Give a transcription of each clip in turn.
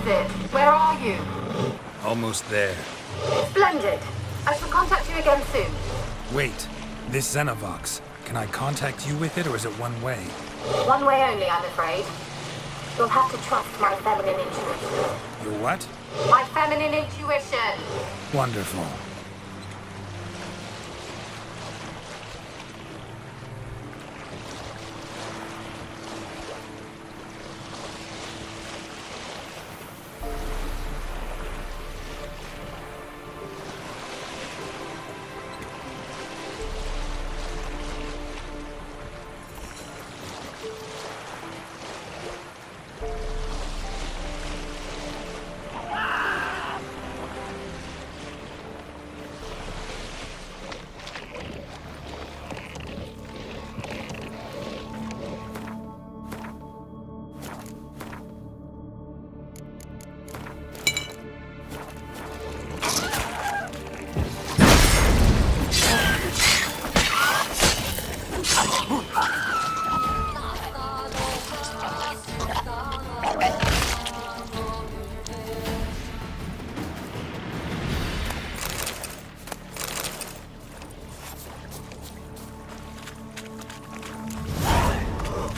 is it? Where are you? Almost there. Splendid. I shall contact you again soon. Wait, this Xenovox. Can I contact you with it, or is it one way? One way only, I'm afraid. You'll have to trust my feminine intuition. Your what? My feminine intuition. Wonderful.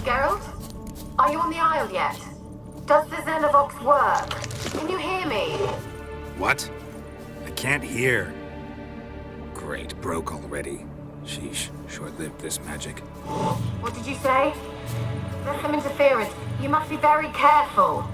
Geralt? Are you on the Isle yet? Does the Xenovox work? Can you hear me? What? I can't hear. Great, broke already. Sheesh, short-lived this magic. What did you say? There's some interference. You must be very careful.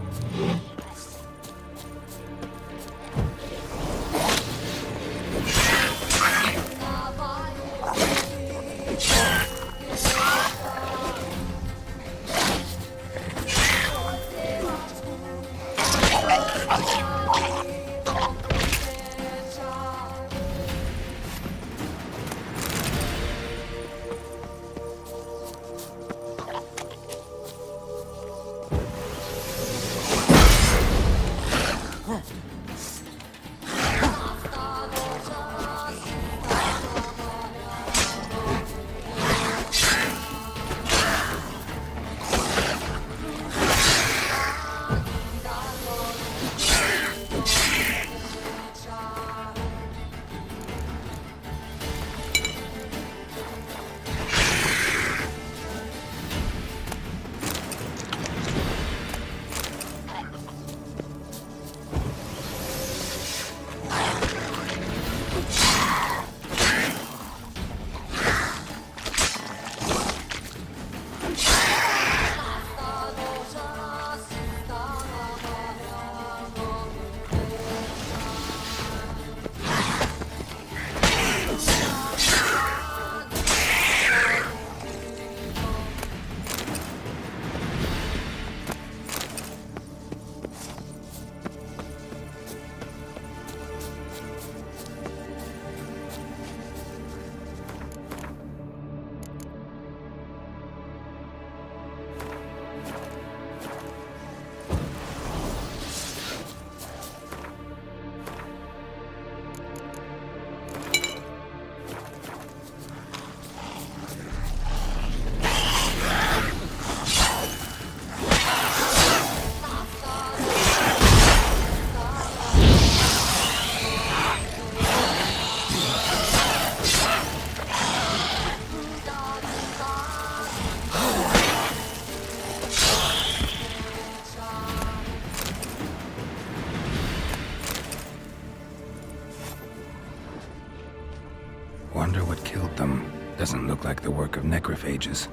Wonder what killed them. Doesn't look like the work of necrophages.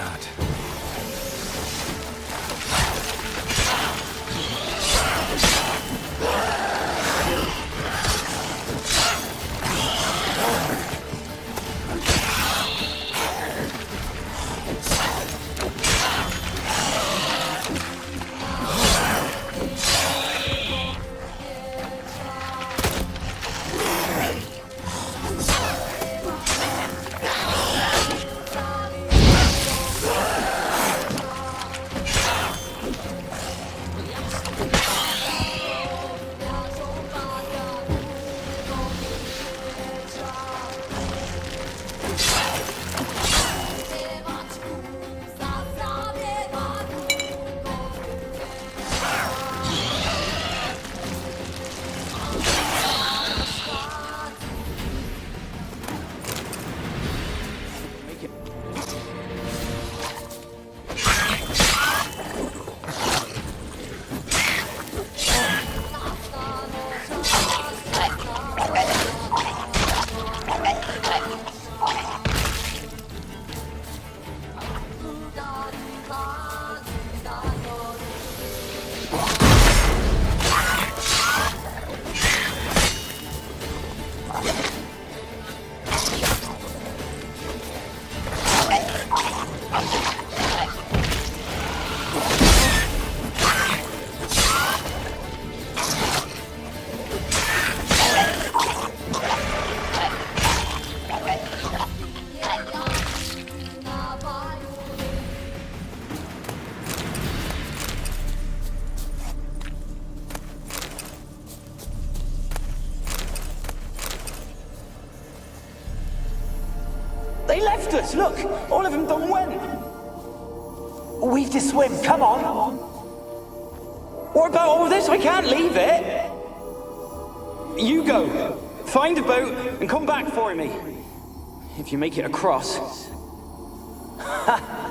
got. They left us, look! All of them done went! We've to swim, come on! What about all this? I can't leave it! You go, find a boat and come back for me. If you make it across.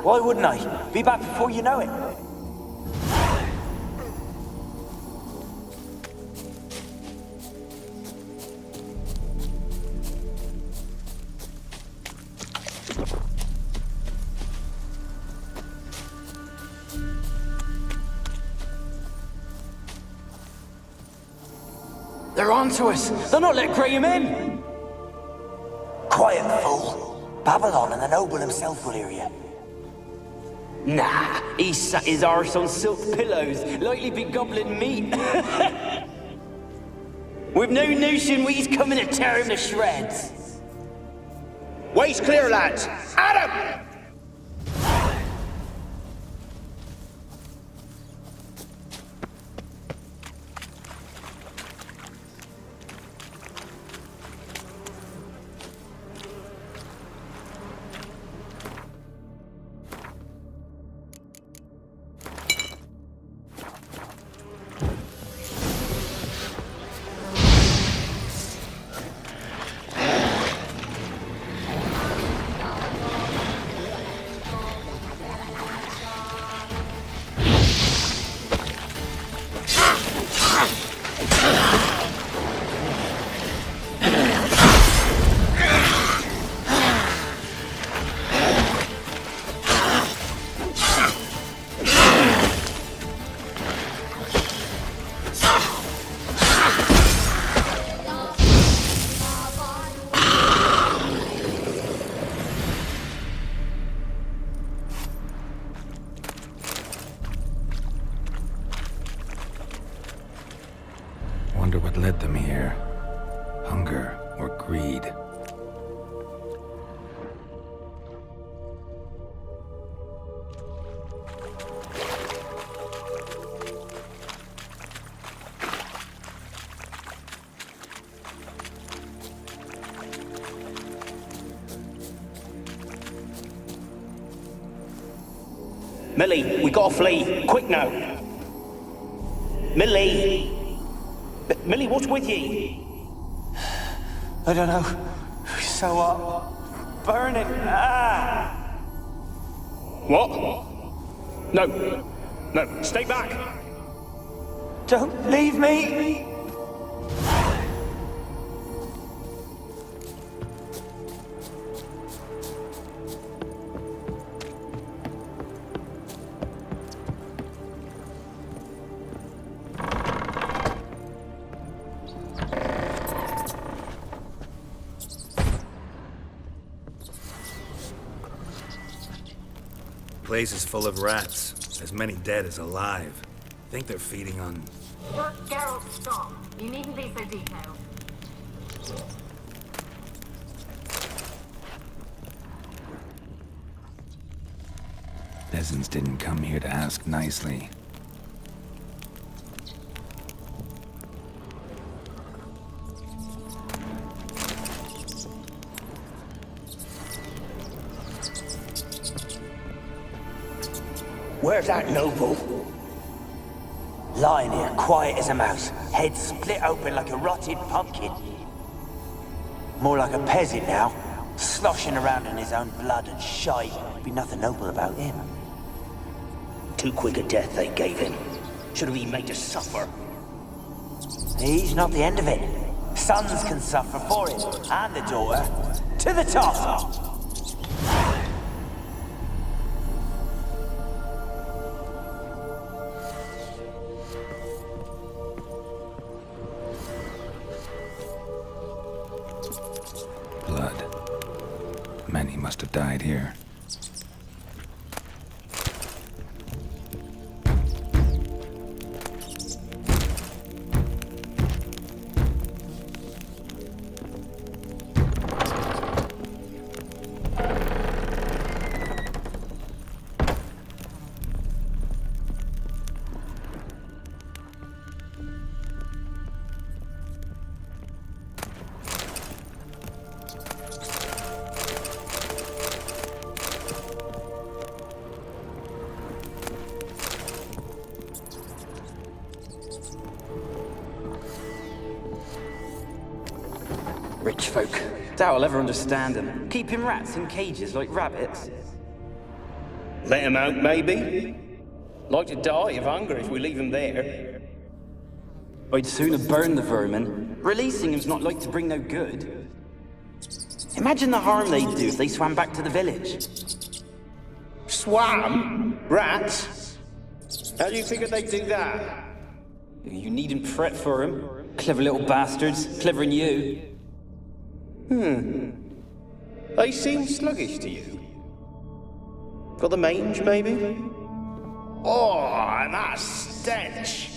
Why wouldn't I? Be back before you know it. They're onto us. They'll not let Graham in. Quiet, fool. Babylon and the noble himself will hear you. Nah, he sat his arse on silk pillows, likely be gobbling meat. We've no notion he's coming to tear him to shreds. Way's clear, lads. Adam! Wonder what led them here. Hunger or greed. Millie, we gotta flee. Quick now. Millie! Millie, what's with ye? I don't know. So what? Burning. Ah! What? No. No, stay back. Don't leave me! place is full of rats. As many dead as alive. Think they're feeding on... Geralt, stop. You needn't be so detailed. Peasants didn't come here to ask nicely. Where's that noble? Lying here, quiet as a mouse, head split open like a rotted pumpkin. More like a peasant now, sloshing around in his own blood and shite. Be nothing noble about him. Too quick a death they gave him. Should have been made to suffer. He's not the end of it. Sons can suffer for him, and the daughter. To the top! Blood. Many must have died here. Rich folk. Doubt I'll ever understand them. Keeping rats in cages like rabbits. Let him out, maybe? Like to die of hunger if we leave him there. I'd sooner burn the vermin. Releasing him's not like to bring no good. Imagine the harm they'd do if they swam back to the village. Swam? Rats? How do you figure they'd do that? You needn't fret for 'em. Clever little bastards. Clever than you. They seem sluggish to you. Got the mange, maybe? Oh, and that stench!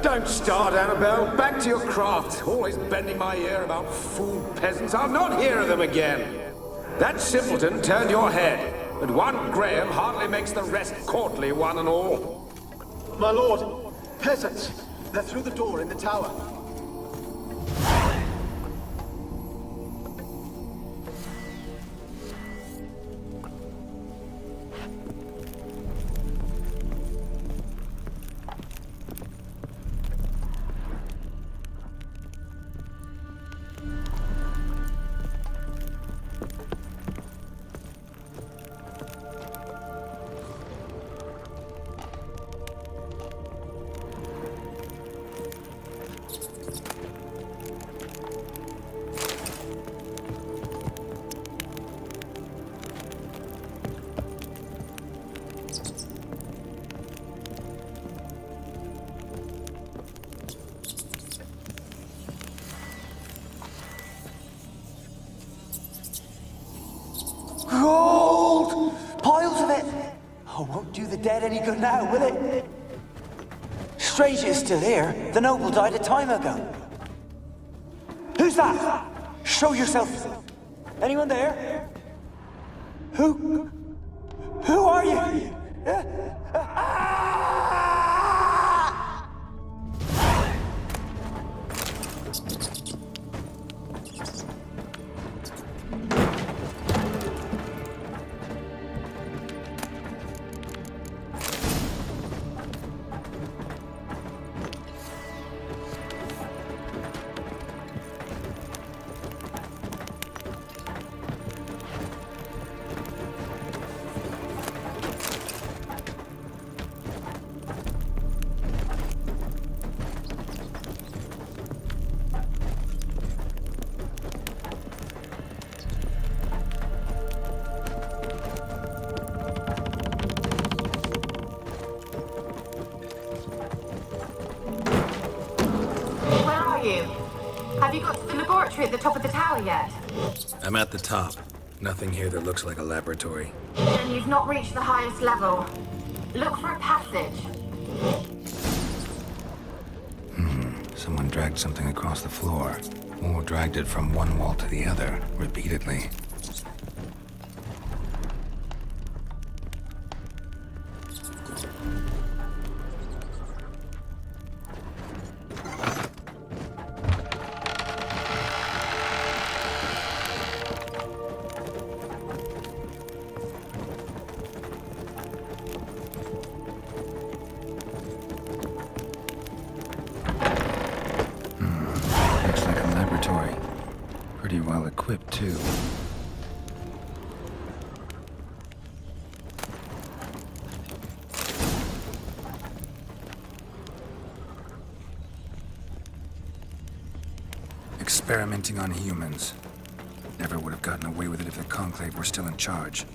Don't start, Annabelle. Back to your craft. Always bending my ear about fool peasants. I'll not hear of them again. That simpleton turned your head, but one Graham hardly makes the rest courtly, one and all. My lord, peasants. They're through the door in the tower. Gold! Piles of it! Oh, won't do the dead any good now, will it? Strange it's still here. The noble died a time ago. Who's that? Show yourself. Anyone there? Who are you? laboratory at the top of the tower yet? I'm at the top. Nothing here that looks like a laboratory. Then you've not reached the highest level. Look for a passage. Someone dragged something across the floor. Or dragged it from one wall to the other, repeatedly. Looks like a laboratory. Pretty well equipped, too. Experimenting on humans. Never would have gotten away with it if the Conclave were still in charge.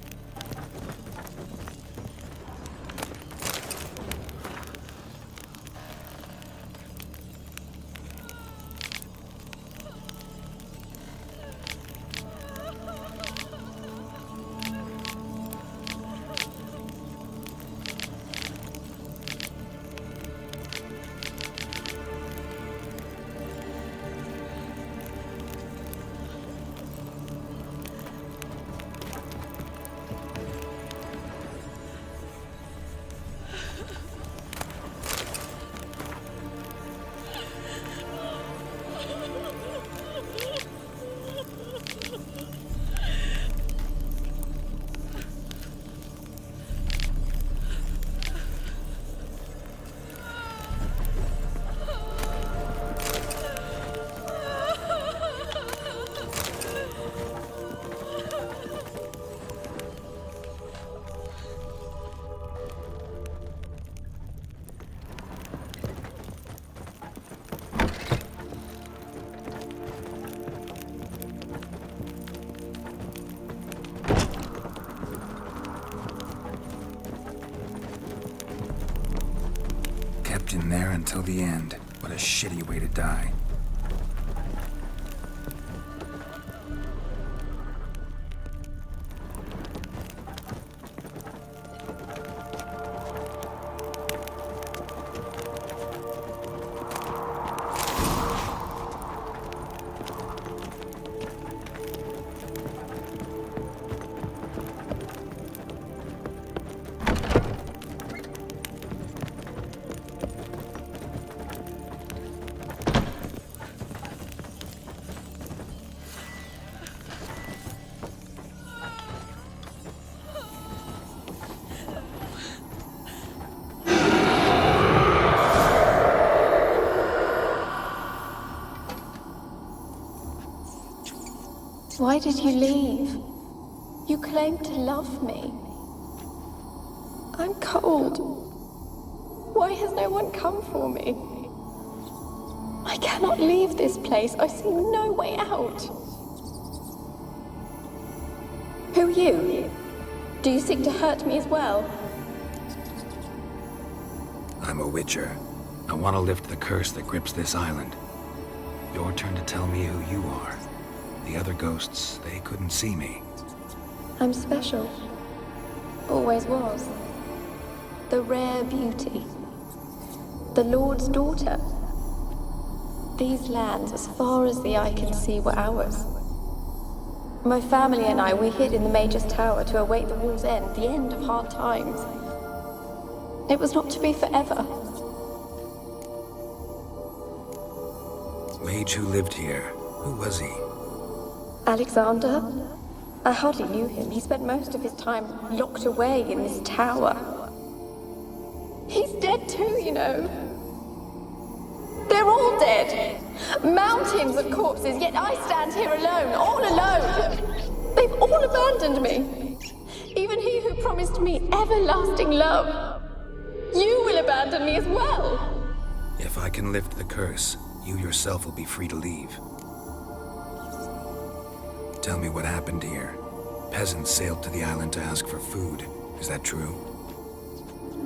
In there until the end. What a shitty way to die. Why did you leave? You claimed to love me. I'm cold. Why has no one come for me? I cannot leave this place. I see no way out. Who are you? Do you seek to hurt me as well? I'm a Witcher. I want to lift the curse that grips this island. Your turn to tell me who you are. The other ghosts, they couldn't see me. I'm special. Always was. The rare beauty. The Lord's daughter. These lands, as far as the eye can see, were ours. My family and I, we hid in the Major's Tower to await the war's end, the end of hard times. It was not to be forever. Mage who lived here. Who was he? Alexander? I hardly knew him. He spent most of his time locked away in this tower. He's dead too, you know. They're all dead. Mountains of corpses, yet I stand here alone, all alone. They've all abandoned me. Even he who promised me everlasting love. You will abandon me as well. If I can lift the curse, you yourself will be free to leave. Tell me what happened here. Peasants sailed to the island to ask for food. Is that true?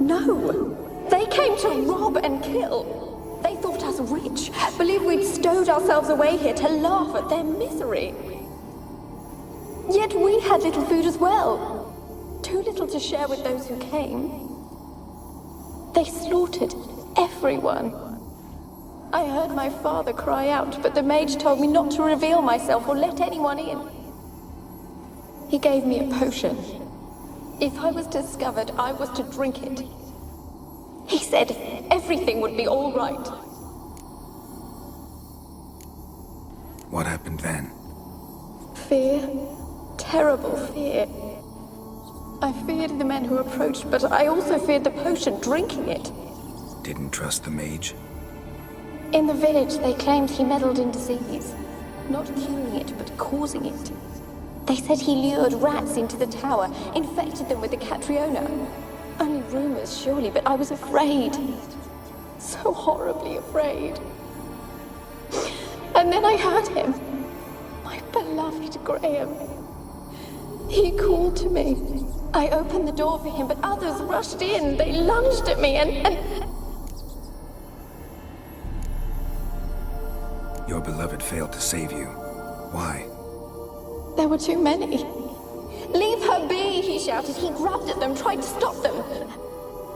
No. They came to rob and kill. They thought us rich, believed we'd stowed ourselves away here to laugh at their misery. Yet we had little food as well. Too little to share with those who came. They slaughtered everyone. I heard my father cry out, but the mage told me not to reveal myself or let anyone in. He gave me a potion. If I was discovered, I was to drink it. He said everything would be all right. What happened then? Fear. Terrible fear. I feared the men who approached, but I also feared the potion, drinking it. Didn't trust the mage? In the village, they claimed he meddled in disease. Not curing it, but causing it. They said he lured rats into the tower, infected them with the Catriona. Only rumors, surely, but I was afraid. So horribly afraid. And then I heard him. My beloved Graham. He called to me. I opened the door for him, but others rushed in. They lunged at me and... Your beloved failed to save you. Why? There were too many. Leave her be, he shouted. He grabbed at them, tried to stop them.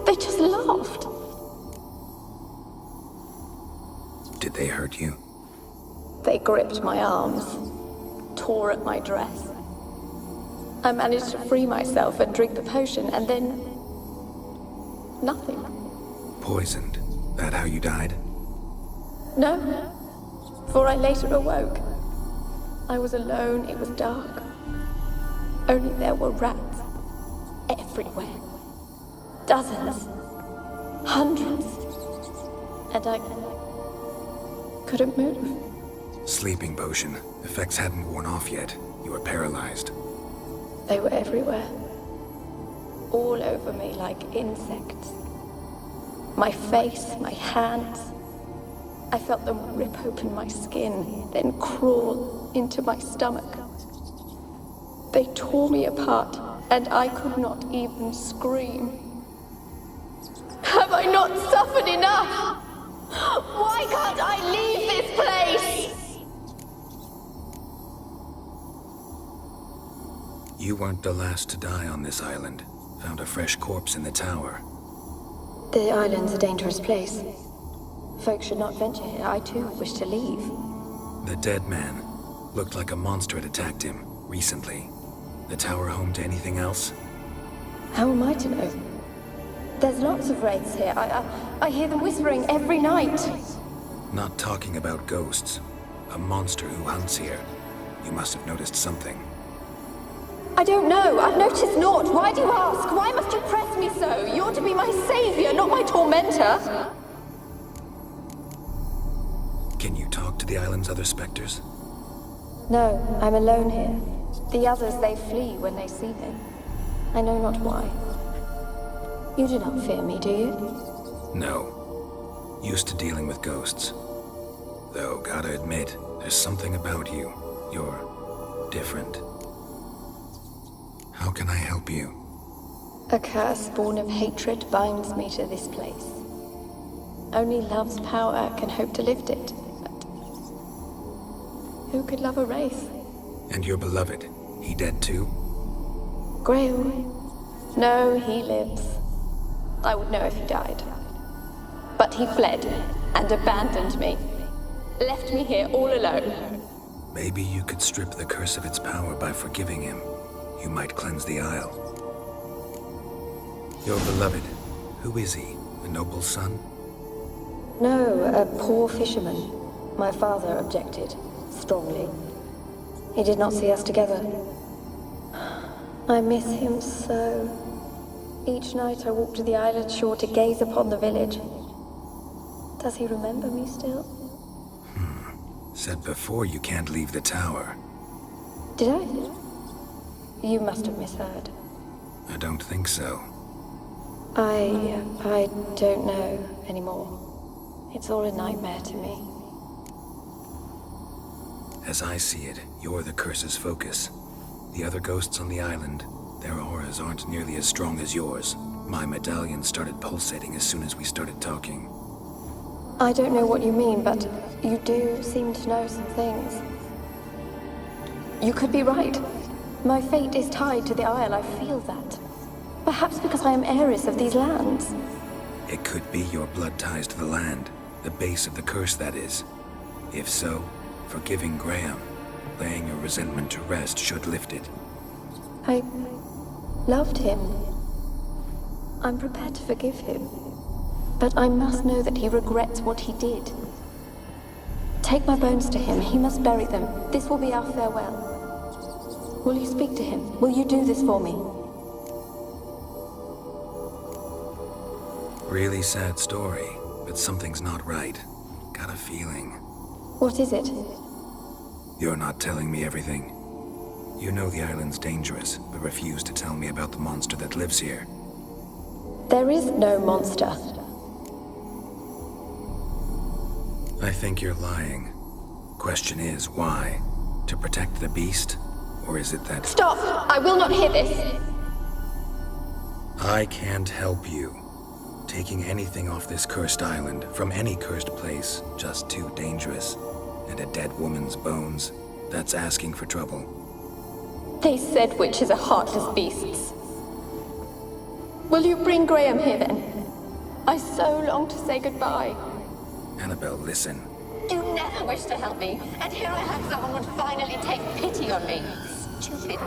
They just laughed. Did they hurt you? They gripped my arms, tore at my dress. I managed to free myself and drink the potion, and then... nothing. Poisoned? That how you died? No, for I later awoke. I was alone, it was dark. Only there were rats. Everywhere. Dozens. Hundreds. And I... couldn't move. Sleeping potion. Effects hadn't worn off yet. You were paralyzed. They were everywhere. All over me like insects. My face, my hands. I felt them rip open my skin, then crawl into my stomach. They tore me apart, and I could not even scream. Have I not suffered enough? Why can't I leave this place? You weren't the last to die on this island. Found a fresh corpse in the tower. The island's a dangerous place. Folks should not venture here. I too wish to leave. The dead man. Looked like a monster had attacked him, recently. The tower home to anything else? How am I to know? There's lots of wraiths here. I hear them whispering every night. Not talking about ghosts. A monster who hunts here. You must have noticed something. I don't know. I've noticed naught. Why do you ask? Why must you press me so? You're to be my savior, not my tormentor. Can you talk to the island's other specters? No, I'm alone here. The others, they flee when they see me. I know not why. You do not fear me, do you? No. Used to dealing with ghosts. Though, gotta admit, there's something about you. You're different. How can I help you? A curse born of hatred binds me to this place. Only love's power can hope to lift it. But who could love a wraith? And your beloved, he dead too? Grail? No, he lives. I would know if he died. But he fled and abandoned me. Left me here all alone. Maybe you could strip the curse of its power by forgiving him. You might cleanse the Isle. Your beloved, who is he? A noble son? No, a poor fisherman. My father objected, strongly. He did not see us together. I miss him so. Each night I walk to the island shore to gaze upon the village. Does he remember me still? Said before you can't leave the tower. Did I? You must have misheard. I don't think so. I don't know anymore. It's all a nightmare to me. As I see it, you're the curse's focus. The other ghosts on the island, their auras aren't nearly as strong as yours. My medallion started pulsating as soon as we started talking. I don't know what you mean, but you do seem to know some things. You could be right. My fate is tied to the Isle, I feel that. Perhaps because I am heiress of these lands. It could be your blood ties to the land, the base of the curse, that is. If so, forgiving Graham, laying your resentment to rest, should lift it. I loved him. I'm prepared to forgive him. But I must know that he regrets what he did. Take my bones to him. He must bury them. This will be our farewell. Will you speak to him? Will you do this for me? Really sad story, but something's not right. Got a feeling. What is it? You're not telling me everything. You know the island's dangerous, but refuse to tell me about the monster that lives here. There is no monster. I think you're lying. Question is, why? To protect the beast? Or is it that... Stop! I will not hear this! I can't help you. Taking anything off this cursed island, from any cursed place, just too dangerous. And a dead woman's bones, that's asking for trouble. They said witches are heartless beasts. Will you bring Graham here then? I so long to say goodbye. Annabelle, listen. You never wished to help me, and here I have someone would finally take pity on me. Stupid.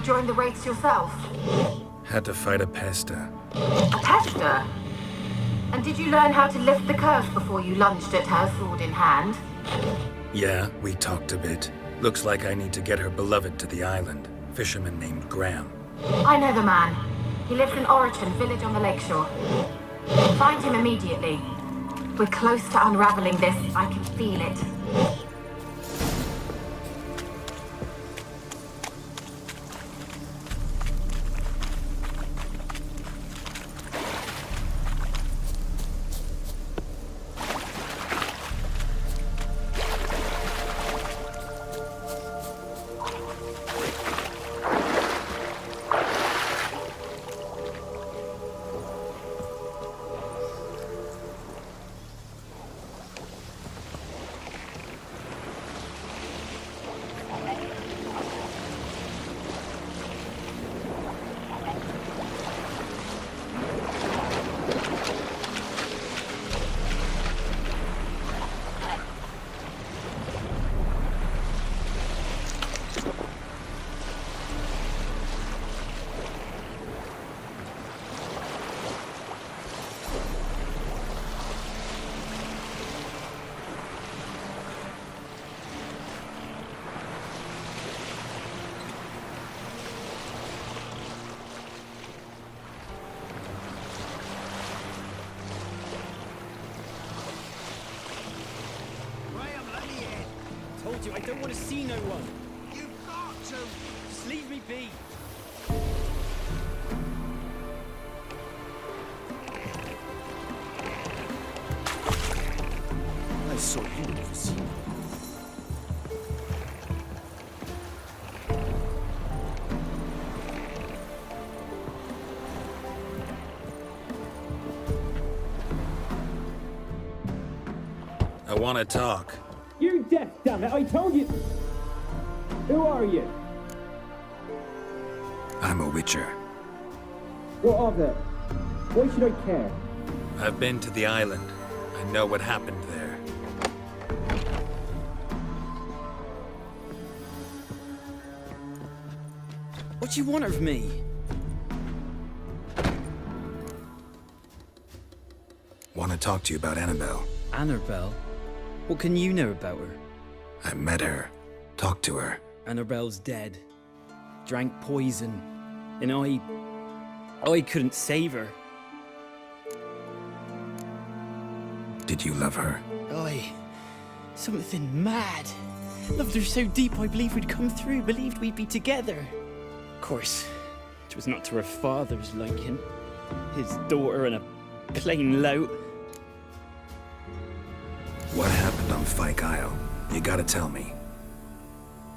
Joined the raids yourself? Had to fight a pester. A pester? And did you learn how to lift the curse before you lunged at her, sword in hand? Yeah, we talked a bit. Looks like I need to get her beloved to the island. Fisherman named Graham. I know the man. He lives in Oriton, village on the lakeshore. Find him immediately. We're close to unraveling this. I can feel it. to. I don't want to see no one. You've got to! Just leave me be. I saw you never seen me. I want to talk. You're deaf, damn it! I told you. Who are you? I'm a witcher. What of it? Why should I care? I've been to the island. I know what happened there. What do you want of me? Want to talk to you about Annabelle. Annabelle? What can you know about her? I met her. Talked to her. Annabelle's dead. Drank poison. And I couldn't save her. Did you love her? Something mad. Loved her so deep I believed we'd come through, believed we'd be together. Of course, it was not to her father's liking. His daughter and a plain lout. What happened on Fyke Isle? You gotta tell me.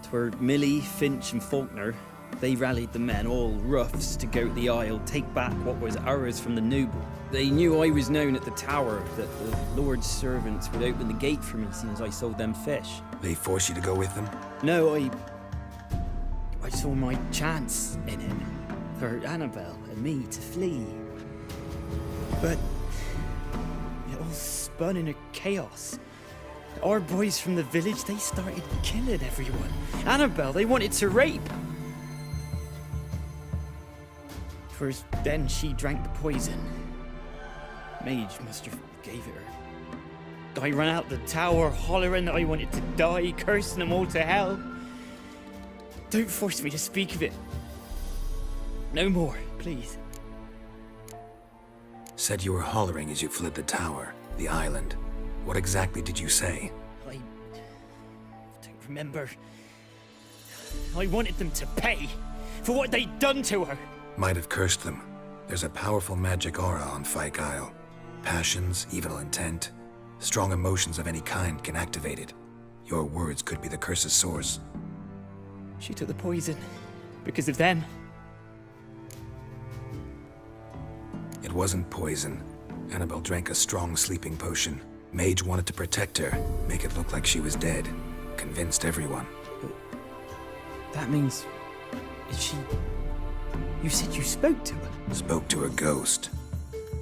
'Twere Millie, Finch and Faulkner. They rallied the men, all roughs, to go to the Isle, take back what was ours from the noble. They knew I was known at the tower, that the Lord's servants would open the gate for me since I sold them fish. They forced you to go with them? No, I saw my chance in it, for Annabelle and me to flee. But it all spun in a chaos. Our boys from the village, they started killing everyone. Annabelle, they wanted to rape. First, then she drank the poison. Mage must have gave it her. I ran out the tower hollering that I wanted to die, cursing them all to hell. Don't force me to speak of it. No more, please. Said you were hollering as you fled the tower, the island. What exactly did you say? I don't remember. I wanted them to pay for what they'd done to her. Might have cursed them. There's a powerful magic aura on Fyke Isle. Passions, evil intent, strong emotions of any kind can activate it. Your words could be the curse's source. She took the poison because of them. It wasn't poison. Annabelle drank a strong sleeping potion. Mage wanted to protect her, make it look like she was dead. Convinced everyone. But that means... is she... You said you spoke to her? Spoke to her ghost.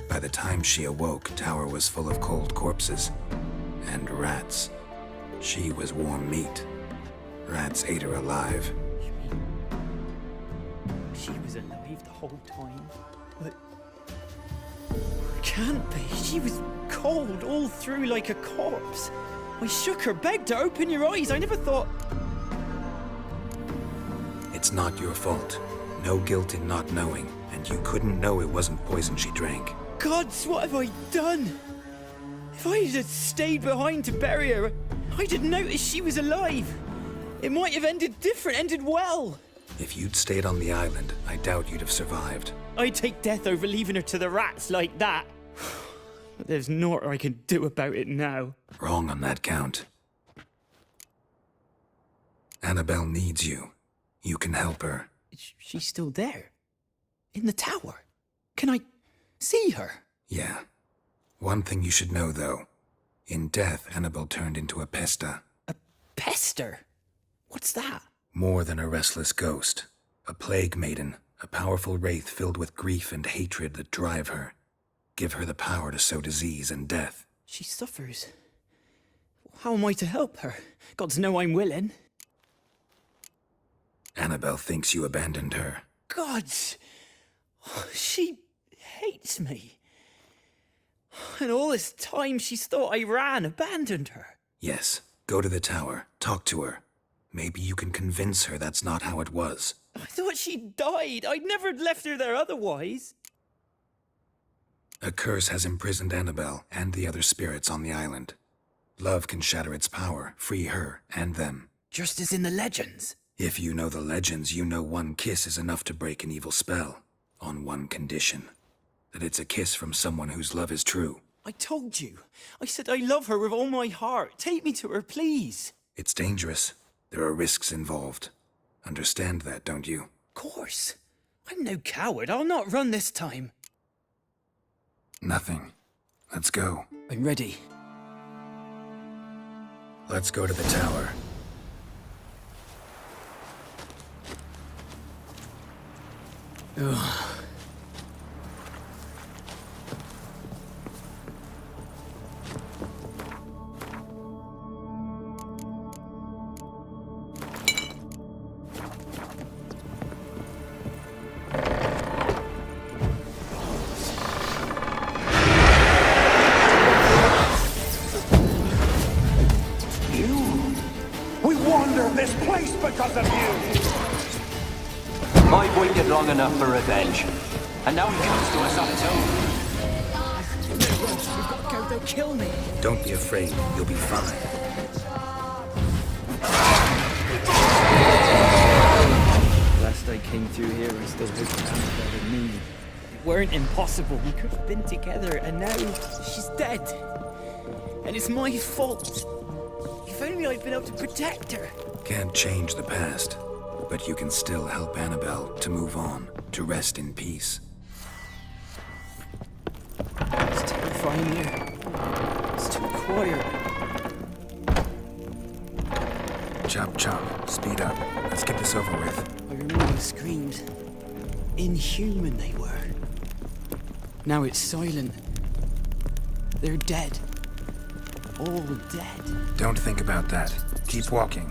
By the time she awoke, tower was full of cold corpses. And rats. She was warm meat. Rats ate her alive. You mean... she was alive the whole time? But... can't be. She was cold all through like a corpse. I shook her, begged her, open your eyes. I never thought... It's not your fault. No guilt in not knowing, and you couldn't know it wasn't poison she drank. Gods, what have I done? If I had stayed behind to bury her, I'd have noticed she was alive. It might have ended different, ended well. If you'd stayed on the island, I doubt you'd have survived. I'd take death over leaving her to the rats like that. But there's naught I can do about it now. Wrong on that count. Annabelle needs you. You can help her. She's still there? In the tower? Can I see her? Yeah. One thing you should know, though. In death, Annabelle turned into a pesta. A pester? What's that? More than a restless ghost. A plague maiden. A powerful wraith filled with grief and hatred that drive her. Give her the power to sow disease and death. She suffers. How am I to help her? Gods know I'm willing. Annabelle thinks you abandoned her. Gods! She hates me. And all this time she's thought I abandoned her. Yes. Go to the tower. Talk to her. Maybe you can convince her that's not how it was. I thought she died. I'd never left her there otherwise. A curse has imprisoned Annabelle and the other spirits on the island. Love can shatter its power, free her and them. Just as in the legends. If you know the legends, you know one kiss is enough to break an evil spell. On one condition. That it's a kiss from someone whose love is true. I told you. I said I love her with all my heart. Take me to her, please. It's dangerous. There are risks involved. Understand that, don't you? Of course. I'm no coward. I'll not run this time. Nothing. Let's go. I'm ready. Let's go to the tower. Ugh. This place because of you! I've waited long enough for revenge. And now he comes to us on its own. We've got to go, they'll kill me. Don't be afraid, you'll be fine. Last I came through here, I still hoped Annabelle and me. It weren't impossible. We could have been together, and now she's dead. And it's my fault. If only I'd been able to protect her. Can't change the past, but you can still help Annabelle to move on, to rest in peace. It's terrifying here. It's too quiet. Chop chop, speed up. Let's get this over with. I remember the screams. Inhuman they were. Now it's silent. They're dead. All dead. Don't think about that. Keep walking.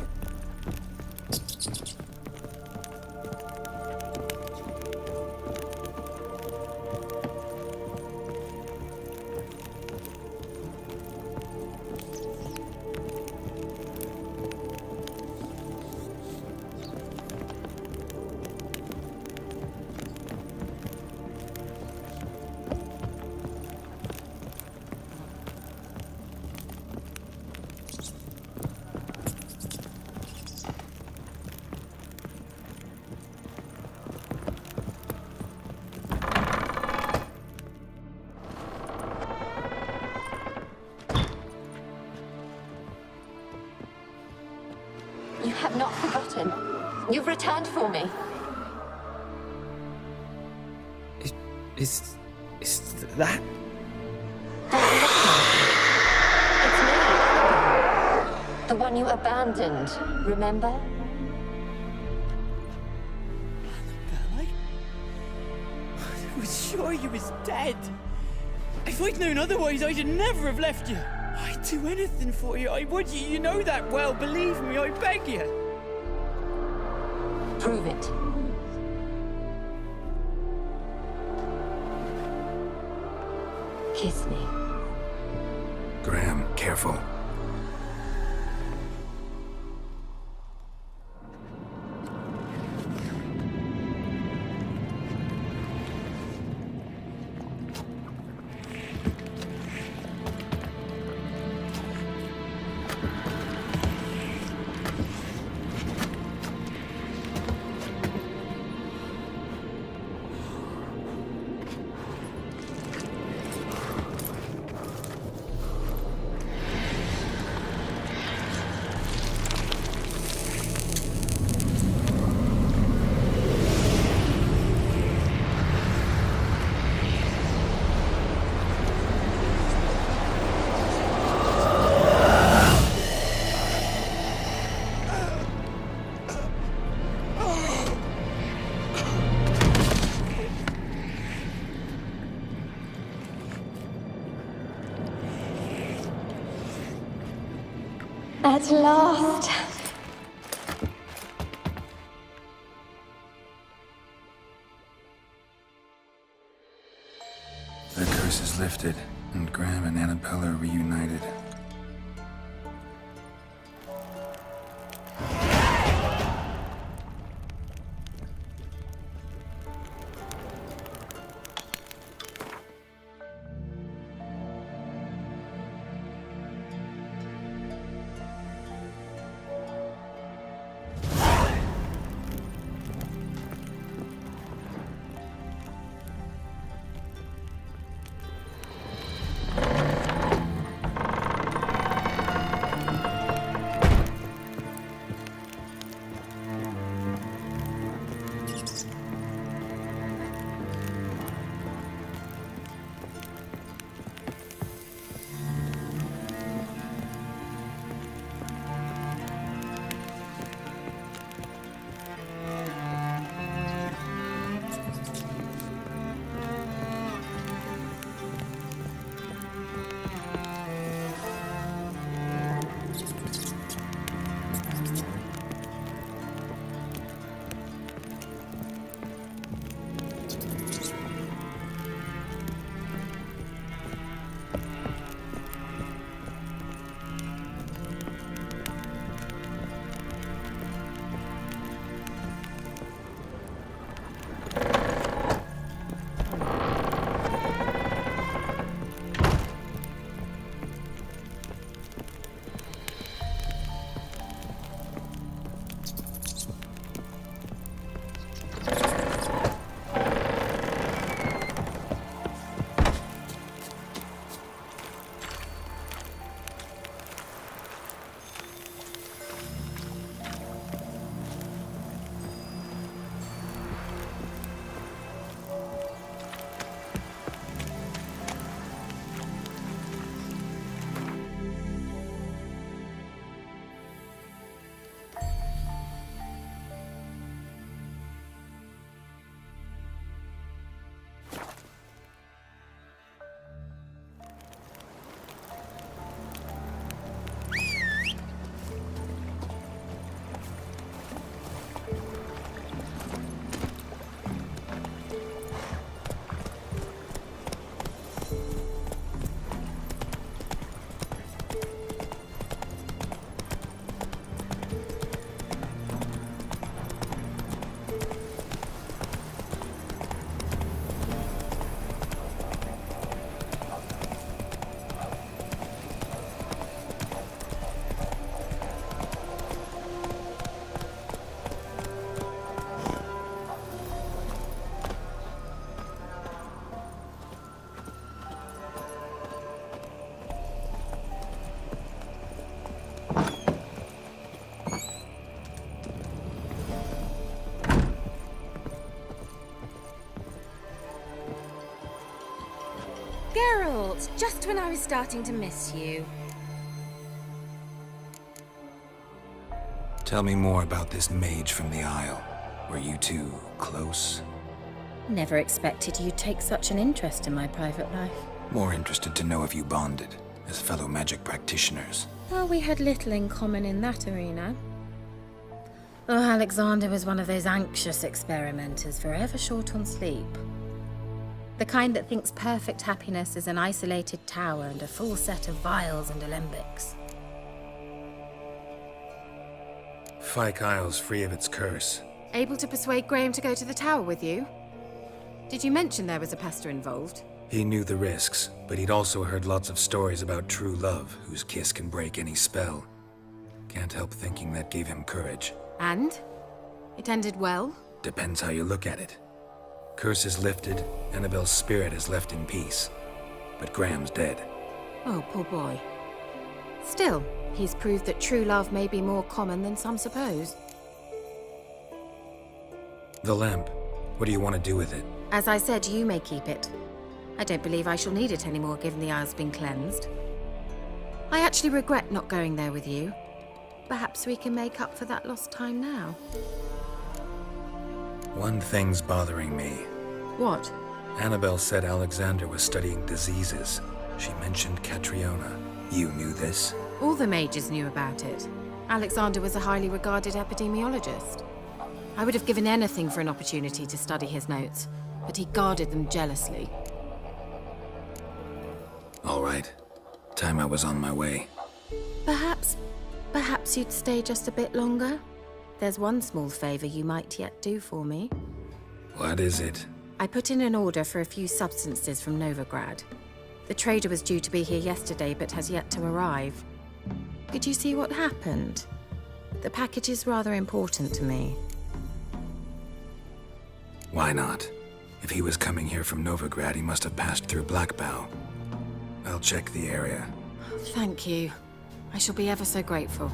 You have not forgotten. You've returned for me. Is that? It's me. The one you abandoned, remember? I was sure you was dead. If I'd known otherwise, I'd never have left you. I'd do anything for you. I would. You know that well. Believe me, I beg you. Prove it. Kiss me. Graham, careful. At last. The curse is lifted, and Graham and Annabelle are reunited. fault. Just when I was starting to miss you. Tell me more about this mage from the Isle. Were you two close? Never expected you'd take such an interest in my private life. More interested to know if you bonded as fellow magic practitioners. Well, we had little in common in that arena. Oh, Alexander was one of those anxious experimenters, forever short on sleep. The kind that thinks perfect happiness is an isolated tower and a full set of vials and alembics. Fyke Isle's free of its curse. Able to persuade Graham to go to the tower with you? Did you mention there was a pester involved? He knew the risks, but he'd also heard lots of stories about true love, whose kiss can break any spell. Can't help thinking that gave him courage. And? It ended well? Depends how you look at it. Curse is lifted, Annabelle's spirit is left in peace. But Graham's dead. Oh, poor boy. Still, he's proved that true love may be more common than some suppose. The lamp. What do you want to do with it? As I said, you may keep it. I don't believe I shall need it anymore, given the Isle's been cleansed. I actually regret not going there with you. Perhaps we can make up for that lost time now. One thing's bothering me. What? Annabelle said Alexander was studying diseases. She mentioned Catriona. You knew this? All the mages knew about it. Alexander was a highly regarded epidemiologist. I would have given anything for an opportunity to study his notes, but he guarded them jealously. All right. Time I was on my way. Perhaps you'd stay just a bit longer? There's one small favor you might yet do for me. What is it? I put in an order for a few substances from Novigrad. The trader was due to be here yesterday, but has yet to arrive. Could you see what happened? The package is rather important to me. Why not? If he was coming here from Novigrad, he must have passed through Blackbow. I'll check the area. Thank you. I shall be ever so grateful.